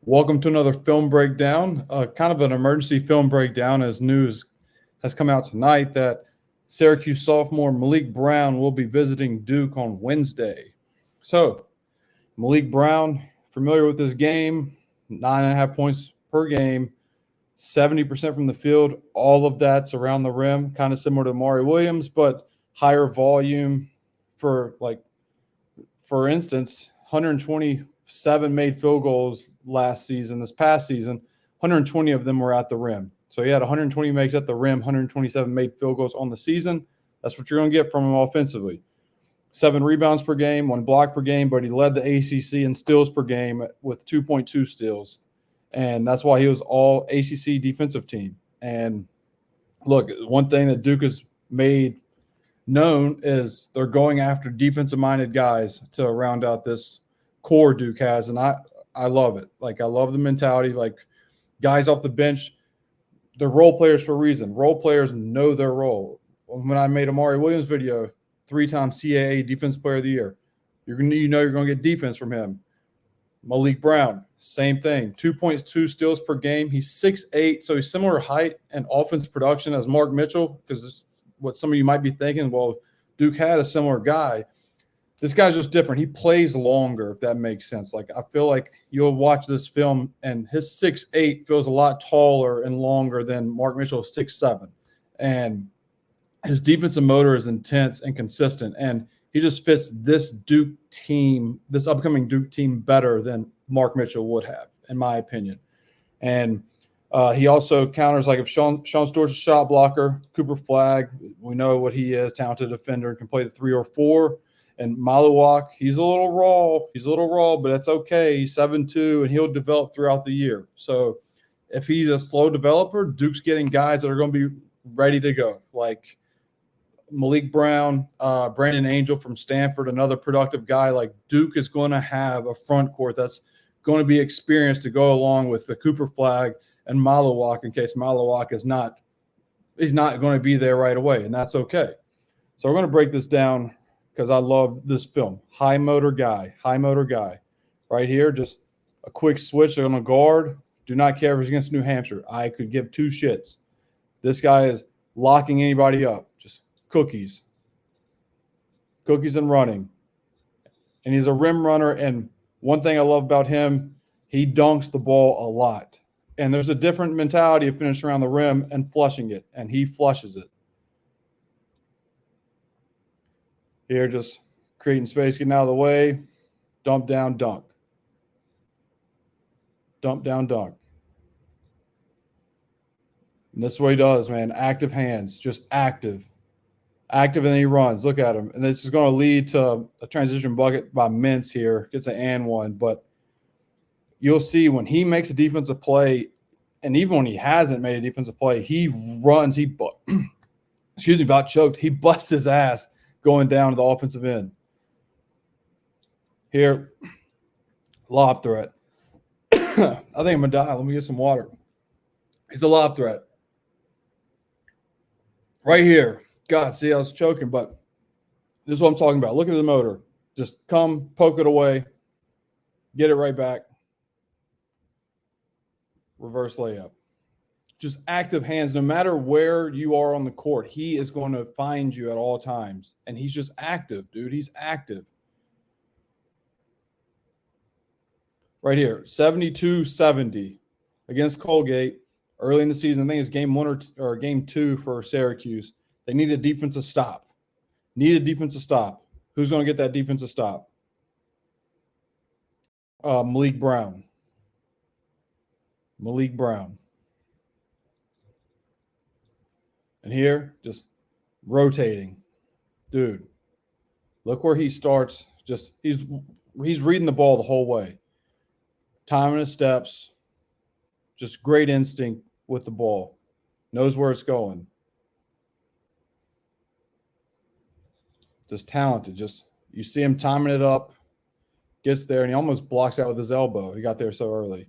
Welcome to another film breakdown, kind of an emergency film breakdown as news has come out tonight that Syracuse sophomore Malik Brown will be visiting Duke on Wednesday. So, Malik Brown, familiar with this game, 9.5 points per game, 70% from the field. All of that's around the rim, kind of similar to Amari Williams, but higher volume for instance, 127 made field goals last season. This past season, 120 of them were at the rim. So he had 120 makes at the rim, 127 made field goals on the season. That's what you're going to get from him offensively. 7 rebounds per game, 1 block per game, but he led the ACC in steals per game with 2.2 steals. And that's why he was All-ACC defensive team. And look, one thing that Duke has made known is they're going after defensive-minded guys to round out this core Duke has, and I love it. Like, I love the mentality. Like, guys off the bench, they're role players for a reason. Role players know their role. When I made Amari Williams video, 3-time CAA Defensive Player of the Year, you're going to get defense from him. Malik Brown, same thing, 2.2 steals per game. He's 6'8", so he's similar height and offense production as Mark Mitchell, because what some of you might be thinking, well, Duke had a similar guy. This guy's just different. He plays longer, if that makes sense. Like, I feel like you'll watch this film, and his 6'8" feels a lot taller and longer than Mark Mitchell's 6'7". And his defensive motor is intense and consistent, and he just fits this Duke team, this upcoming Duke team, better than Mark Mitchell would have, in my opinion. And he also counters, like, if Sean Stewart's a shot blocker, Cooper Flagg, we know what he is, talented defender, can play the 3 or 4. And Maliq, he's a little raw, but that's okay. He's 7'2", and he'll develop throughout the year. So if he's a slow developer, Duke's getting guys that are going to be ready to go, like Malik Brown, Brandon Angel from Stanford, another productive guy. Like, Duke is going to have a front court that's going to be experienced to go along with the Cooper Flagg and Maliq, in case Maliq is not going to be there right away, and that's okay. So we're going to break this down because I love this film. High motor guy. Right here, just a quick switch on a guard. Do not care if it's against New Hampshire. I could give 2 shits. This guy is locking anybody up. Just cookies and running. And he's a rim runner, and one thing I love about him, he dunks the ball a lot. And there's a different mentality of finishing around the rim and flushing it, and he flushes it. Here, just creating space, getting out of the way, dump down, dunk. Dump down, dunk. And this is what he does, man. Active hands, just active. Active, and then he runs. Look at him. And this is going to lead to a transition bucket by Mintz here. Gets an and one, but you'll see when he makes a defensive play, and even when he hasn't made a defensive play, he runs. About choked. He busts his ass going down to the offensive end. Here, lob threat. I think I'm going to die. Let me get some water. He's a lob threat. Right here. God, see, I was choking, but this is what I'm talking about. Look at the motor. Just come, poke it away, get it right back. Reverse layup. Just active hands. No matter where you are on the court, he is going to find you at all times. And he's just active, dude. He's active. Right here, 72-70 against Colgate early in the season. I think it's game 1 or game 2 for Syracuse. They need a defensive stop. Who's going to get that defensive stop? Malik Brown. And here, just rotating. Dude, look where he starts. Just he's reading the ball the whole way. Timing his steps. Just great instinct with the ball. Knows where it's going. Just talented. Just you see him timing it up. Gets there, and he almost blocks out with his elbow. He got there so early.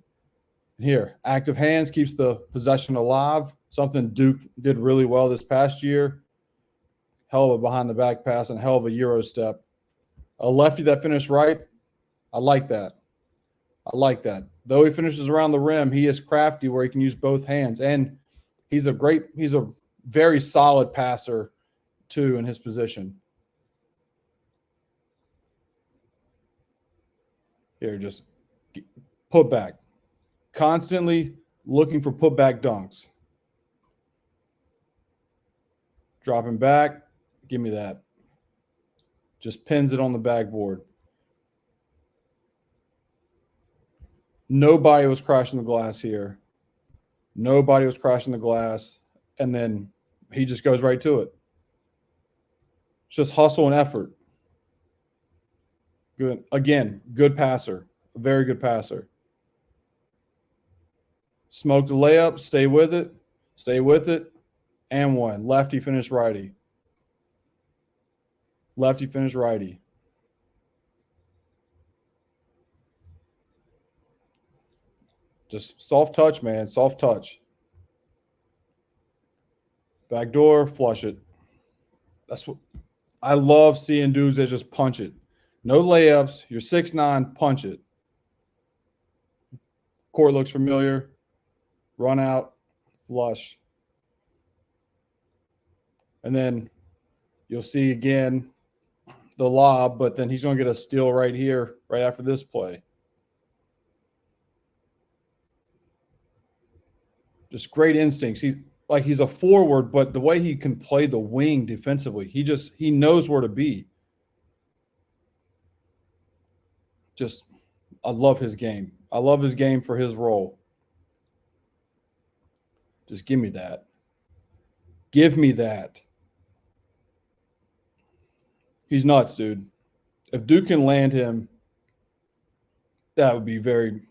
And here, active hands keeps the possession alive. Something Duke did really well this past year. Hell of a behind-the-back pass and hell of a Euro step. A lefty that finished right, I like that. I like that. Though he finishes around the rim, he is crafty where he can use both hands. And he's a very solid passer, too, in his position. Here, just put back. Constantly looking for putback dunks. Dropping back. Give me that. Just pins it on the backboard. Nobody was crashing the glass here. Nobody was crashing the glass. And then he just goes right to it. It's just hustle and effort. Good. Again, good passer. A very good passer. Smoke the layup. Stay with it. Stay with it. And one. Lefty finish righty. Lefty finish righty. Just soft touch, man. Soft touch. Back door, flush it. That's what I love seeing dudes that just punch it. No layups. You're 6'9", punch it. Court looks familiar. Run out, flush. And then you'll see again the lob, but then he's going to get a steal right here, right after this play. Just great instincts. He's a forward, but the way he can play the wing defensively, he knows where to be. I love his game. I love his game for his role. Just give me that. Give me that. He's nuts, dude. If Duke can land him, that would be very,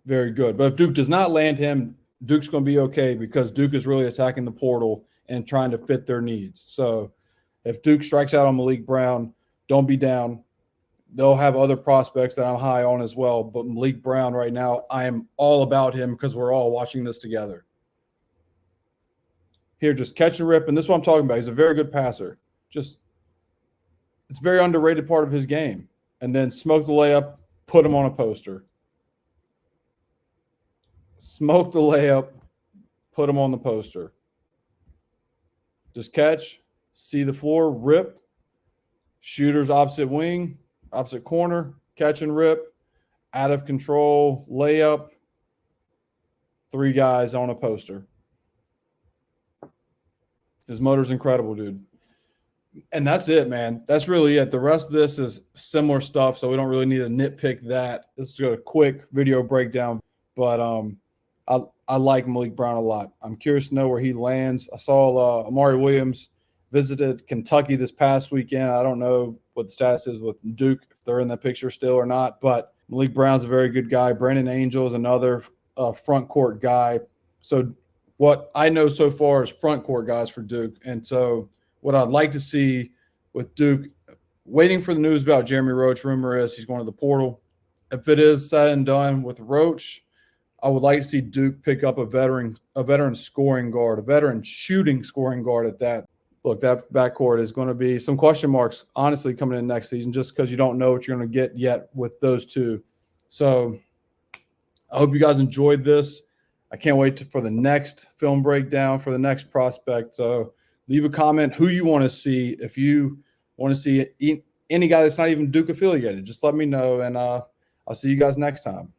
very good. But if Duke does not land him, Duke's going to be okay because Duke is really attacking the portal and trying to fit their needs. So if Duke strikes out on Maliq Brown, don't be down. They'll have other prospects that I'm high on as well. But Maliq Brown right now, I am all about him because we're all watching this together. Here, just catch and rip. And this is what I'm talking about. He's a very good passer. It's a very underrated part of his game. And then smoke the layup, put him on a poster. Smoke the layup, put him on the poster. Just catch, see the floor, rip. Shooters opposite wing, opposite corner, catch and rip. Out of control, layup. 3 guys on a poster. His motor's incredible, dude. And that's it, man. That's really it. The rest of this is similar stuff, so we don't really need to nitpick that. This is a quick video breakdown, but I like Maliq Brown a lot. I'm curious to know where he lands. I saw Amari Williams visited Kentucky this past weekend. I don't know what the status is with Duke, if they're in the picture still or not, but Maliq Brown's a very good guy. Brandon Angel is another front court guy. So what I know so far is front court guys for Duke. And so what I'd like to see with Duke, waiting for the news about Jeremy Roach, rumor is he's going to the portal. If it is said and done with Roach, I would like to see Duke pick up a veteran scoring guard, a veteran shooting scoring guard at that. Look, that backcourt is going to be some question marks, honestly, coming in next season, just because you don't know what you're going to get yet with those two. So I hope you guys enjoyed this. I can't wait for the next film breakdown for the next prospect. So leave a comment who you want to see. If you want to see any guy that's not even Duke affiliated, just let me know, and I'll see you guys next time.